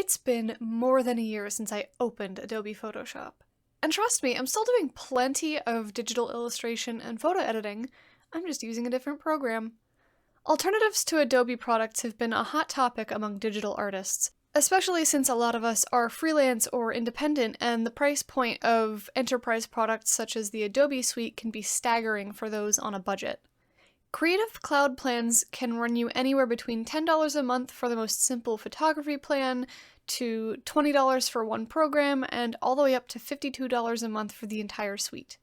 It's been more than a year since I opened Adobe Photoshop. And trust me, I'm still doing plenty of digital illustration and photo editing. I'm just using a different program. Alternatives to Adobe products have been a hot topic among digital artists, especially since a lot of us are freelance or independent, and the price point of enterprise products such as the Adobe suite can be staggering for those on a budget. Creative Cloud plans can run you anywhere between $10 a month for the most simple photography plan, to $20 for one program, and all the way up to $52 a month for the entire suite.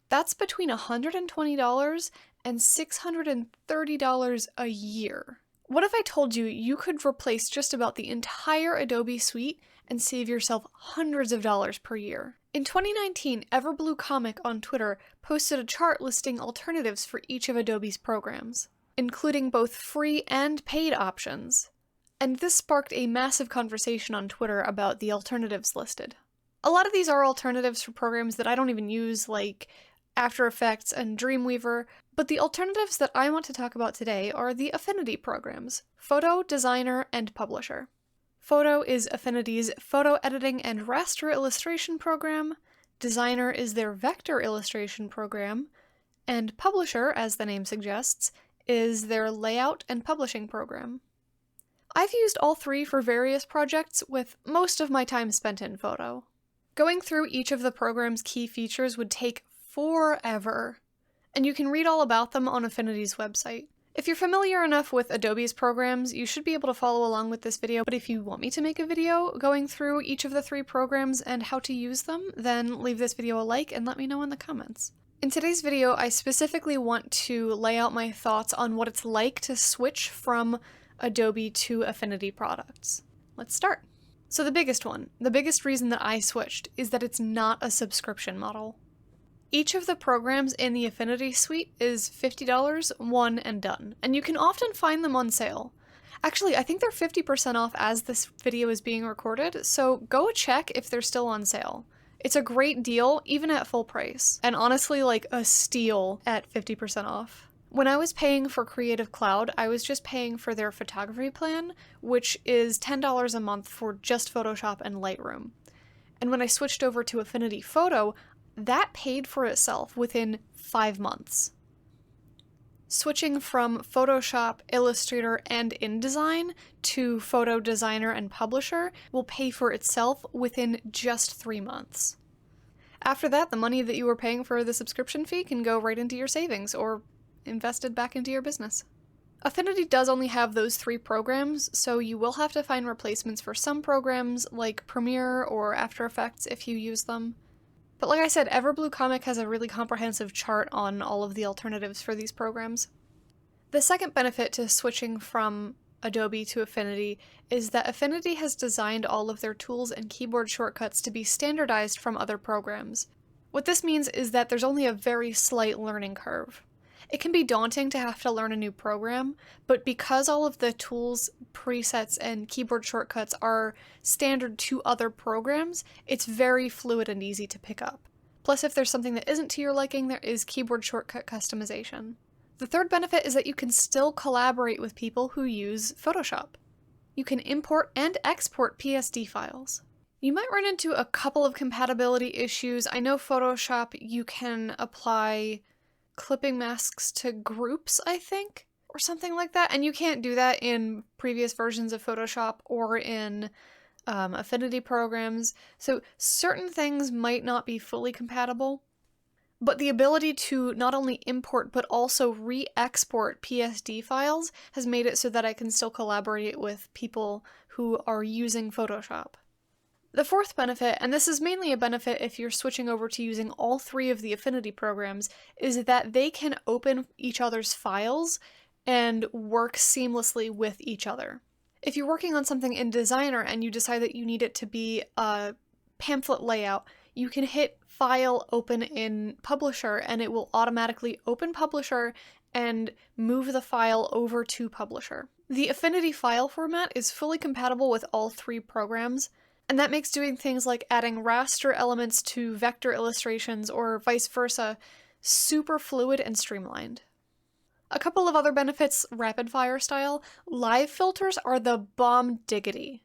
That's between $120 and $630 a year. What if I told you you could replace just about the entire Adobe suite and save yourself hundreds of dollars per year? In 2019, Everblue Comic on Twitter posted a chart listing alternatives for each of Adobe's programs, including both free and paid options. And this sparked a massive conversation on Twitter about the alternatives listed. A lot of these are alternatives for programs that I don't even use, like After Effects and Dreamweaver, but the alternatives that I want to talk about today are the Affinity programs, Photo, Designer, and Publisher. Photo is Affinity's photo editing and raster illustration program, Designer is their vector illustration program, and Publisher, as the name suggests, is their layout and publishing program. I've used all three for various projects, with most of my time spent in Photo. Going through each of the program's key features would take forever, and you can read all about them on Affinity's website. If you're familiar enough with Adobe's programs, you should be able to follow along with this video, but if you want me to make a video going through each of the three programs and how to use them, then leave this video a like and let me know in the comments. In today's video, I specifically want to lay out my thoughts on what it's like to switch from Adobe to Affinity products. Let's start. So the biggest reason that I switched is that it's not a subscription model. Each of the programs in the Affinity suite is $50, one and done, and you can often find them on sale. Actually, I think they're 50% off as this video is being recorded, so go check if they're still on sale. It's a great deal, even at full price, and honestly like a steal at 50% off. When I was paying for Creative Cloud, I was just paying for their photography plan, which is $10 a month for just Photoshop and Lightroom. And when I switched over to Affinity Photo, that paid for itself within 5 months. Switching from Photoshop, Illustrator, and InDesign to Photo, Designer, and Publisher will pay for itself within just 3 months. After that, the money that you were paying for the subscription fee can go right into your savings or invested back into your business. Affinity does only have those three programs, so you will have to find replacements for some programs like Premiere or After Effects if you use them. But like I said, Everblue Comic has a really comprehensive chart on all of the alternatives for these programs. The second benefit to switching from Adobe to Affinity is that Affinity has designed all of their tools and keyboard shortcuts to be standardized from other programs. What this means is that there's only a very slight learning curve. It can be daunting to have to learn a new program, but because all of the tools, presets, and keyboard shortcuts are standard to other programs, it's very fluid and easy to pick up. Plus, if there's something that isn't to your liking, there is keyboard shortcut customization. The third benefit is that you can still collaborate with people who use Photoshop. You can import and export PSD files. You might run into a couple of compatibility issues. I know Photoshop, you can apply clipping masks to groups, I think, or something like that, and you can't do that in previous versions of Photoshop or in Affinity programs, so certain things might not be fully compatible, but the ability to not only import but also re-export PSD files has made it so that I can still collaborate with people who are using Photoshop. The fourth benefit, and this is mainly a benefit if you're switching over to using all three of the Affinity programs, is that they can open each other's files and work seamlessly with each other. If you're working on something in Designer and you decide that you need it to be a pamphlet layout, you can hit File, Open in Publisher, and it will automatically open Publisher and move the file over to Publisher. The Affinity file format is fully compatible with all three programs, and that makes doing things like adding raster elements to vector illustrations or vice versa super fluid and streamlined. A couple of other benefits, rapid fire style, live filters are the bomb diggity.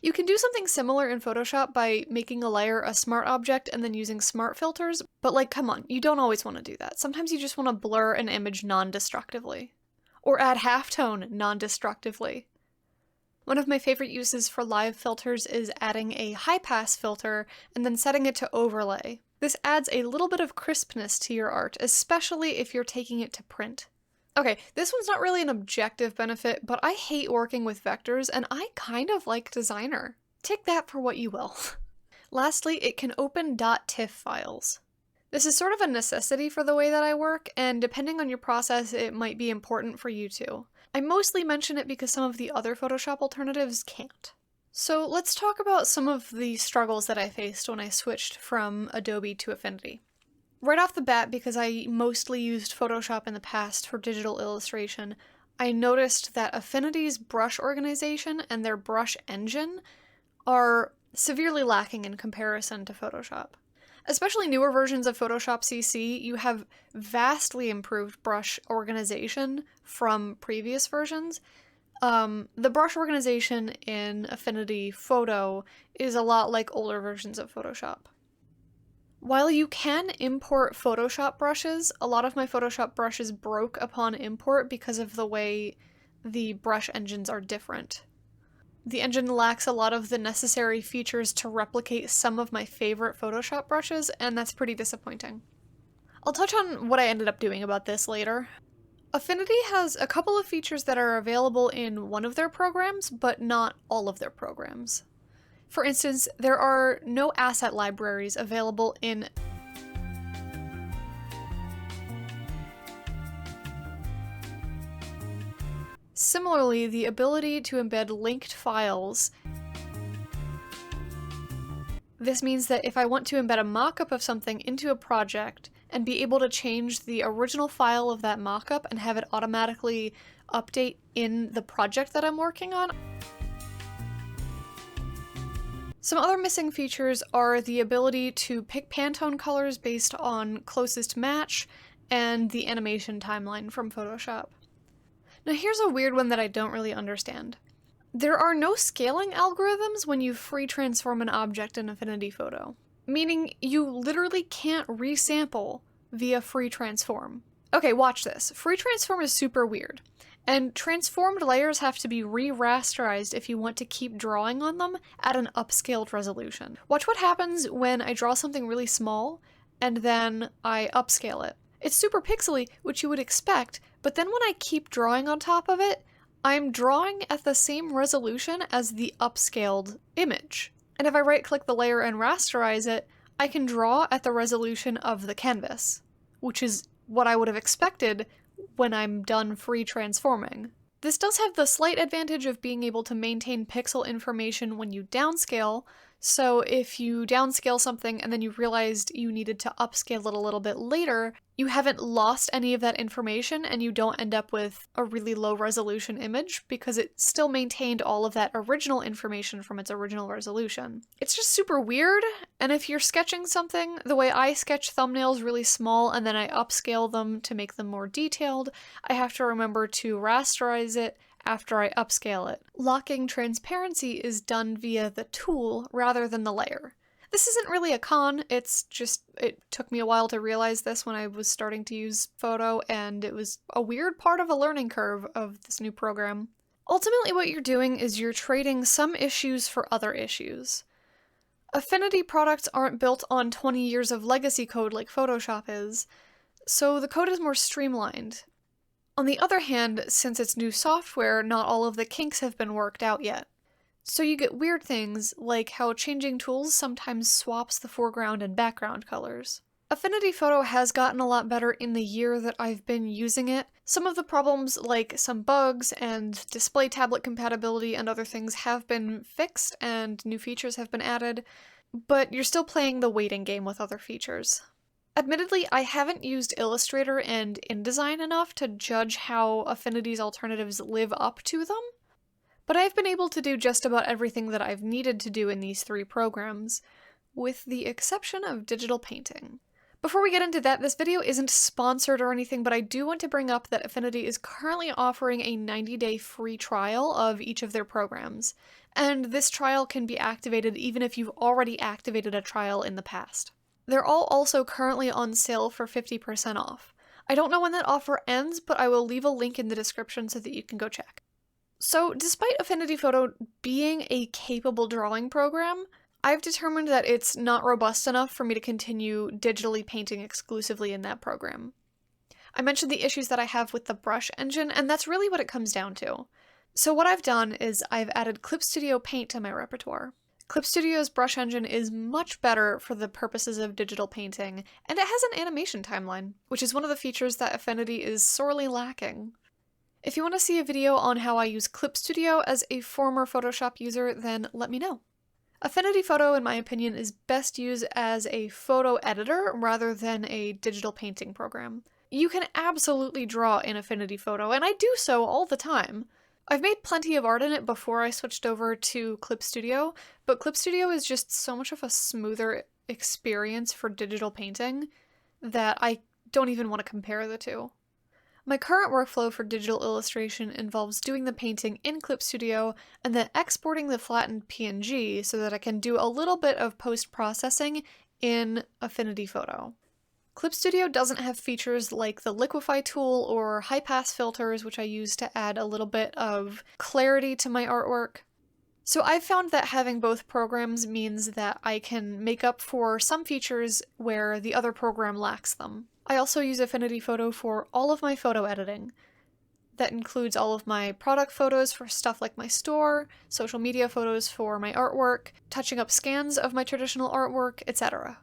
You can do something similar in Photoshop by making a layer a smart object and then using smart filters, but like, come on, you don't always want to do that. Sometimes you just want to blur an image non-destructively. Or add halftone non-destructively. One of my favorite uses for live filters is adding a high-pass filter and then setting it to overlay. This adds a little bit of crispness to your art, especially if you're taking it to print. Okay, this one's not really an objective benefit, but I hate working with vectors, and I kind of like Designer. Take that for what you will. Lastly, it can open .tiff files. This is sort of a necessity for the way that I work, and depending on your process, it might be important for you too. I mostly mention it because some of the other Photoshop alternatives can't. So let's talk about some of the struggles that I faced when I switched from Adobe to Affinity. Right off the bat, because I mostly used Photoshop in the past for digital illustration, I noticed that Affinity's brush organization and their brush engine are severely lacking in comparison to Photoshop. Especially newer versions of Photoshop CC, you have vastly improved brush organization from previous versions. The brush organization in Affinity Photo is a lot like older versions of Photoshop. While you can import Photoshop brushes, a lot of my Photoshop brushes broke upon import because of the way the brush engines are different. The engine lacks a lot of the necessary features to replicate some of my favorite Photoshop brushes, and that's pretty disappointing. I'll touch on what I ended up doing about this later. Affinity has a couple of features that are available in one of their programs, but not all of their programs. For instance, there are no asset libraries available in Similarly, the ability to embed linked files. This means that if I want to embed a mockup of something into a project and be able to change the original file of that mockup and have it automatically update in the project that I'm working on. Some other missing features are the ability to pick Pantone colors based on closest match and the animation timeline from Photoshop. Now here's a weird one that I don't really understand. There are no scaling algorithms when you free transform an object in Affinity Photo, meaning you literally can't resample via free transform. Okay, watch this. Free transform is super weird, and transformed layers have to be re-rasterized if you want to keep drawing on them at an upscaled resolution. Watch what happens when I draw something really small and then I upscale it. It's super pixely, which you would expect, but then when I keep drawing on top of it, I'm drawing at the same resolution as the upscaled image. And if I right-click the layer and rasterize it, I can draw at the resolution of the canvas, which is what I would have expected when I'm done free transforming. This does have the slight advantage of being able to maintain pixel information when you downscale, so if you downscale something and then you realized you needed to upscale it a little bit later, you haven't lost any of that information and you don't end up with a really low resolution image because it still maintained all of that original information from its original resolution. It's just super weird, and if you're sketching something, the way I sketch thumbnails really small and then I upscale them to make them more detailed, I have to remember to rasterize it after I upscale it. Locking transparency is done via the tool rather than the layer. This isn't really a con, it's just, it took me a while to realize this when I was starting to use Photo, and it was a weird part of a learning curve of this new program. Ultimately what you're doing is you're trading some issues for other issues. Affinity products aren't built on 20 years of legacy code like Photoshop is, so the code is more streamlined. On the other hand, since it's new software, not all of the kinks have been worked out yet. So you get weird things, like how changing tools sometimes swaps the foreground and background colors. Affinity Photo has gotten a lot better in the year that I've been using it. Some of the problems, like some bugs and display tablet compatibility and other things, have been fixed and new features have been added, but you're still playing the waiting game with other features. Admittedly, I haven't used Illustrator and InDesign enough to judge how Affinity's alternatives live up to them, but I've been able to do just about everything that I've needed to do in these three programs, with the exception of digital painting. Before we get into that, this video isn't sponsored or anything, but I do want to bring up that Affinity is currently offering a 90-day free trial of each of their programs, and this trial can be activated even if you've already activated a trial in the past. They're all also currently on sale for 50% off. I don't know when that offer ends, but I will leave a link in the description so that you can go check. So, despite Affinity Photo being a capable drawing program, I've determined that it's not robust enough for me to continue digitally painting exclusively in that program. I mentioned the issues that I have with the brush engine, and that's really what it comes down to. So what I've done is I've added Clip Studio Paint to my repertoire. Clip Studio's brush engine is much better for the purposes of digital painting, and it has an animation timeline, which is one of the features that Affinity is sorely lacking. If you want to see a video on how I use Clip Studio as a former Photoshop user, then let me know. Affinity Photo, in my opinion, is best used as a photo editor rather than a digital painting program. You can absolutely draw in Affinity Photo, and I do so all the time. I've made plenty of art in it before I switched over to Clip Studio, but Clip Studio is just so much of a smoother experience for digital painting that I don't even want to compare the two. My current workflow for digital illustration involves doing the painting in Clip Studio and then exporting the flattened PNG so that I can do a little bit of post-processing in Affinity Photo. Clip Studio doesn't have features like the liquify tool or high-pass filters, which I use to add a little bit of clarity to my artwork. So I've found that having both programs means that I can make up for some features where the other program lacks them. I also use Affinity Photo for all of my photo editing. That includes all of my product photos for stuff like my store, social media photos for my artwork, touching up scans of my traditional artwork, etc.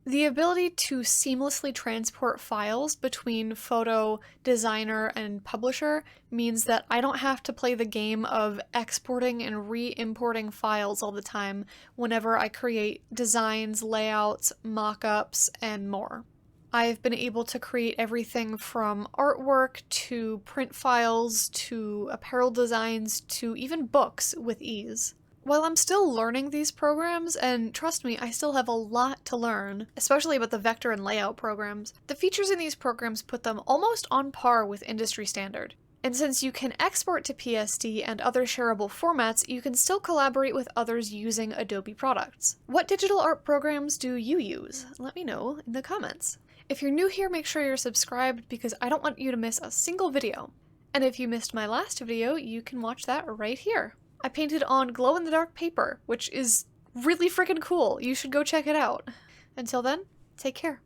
The ability to seamlessly transport files between photo, designer, and publisher means that I don't have to play the game of exporting and re-importing files all the time whenever I create designs, layouts, mock-ups, and more. I've been able to create everything from artwork to print files to apparel designs to even books with ease. While I'm still learning these programs, and trust me, I still have a lot to learn, especially about the vector and layout programs, the features in these programs put them almost on par with industry standard. And since you can export to PSD and other shareable formats, you can still collaborate with others using Adobe products. What digital art programs do you use? Let me know in the comments. If you're new here, make sure you're subscribed because I don't want you to miss a single video. And if you missed my last video, you can watch that right here. I painted on glow-in-the-dark paper, which is really freaking cool. You should go check it out. Until then, take care.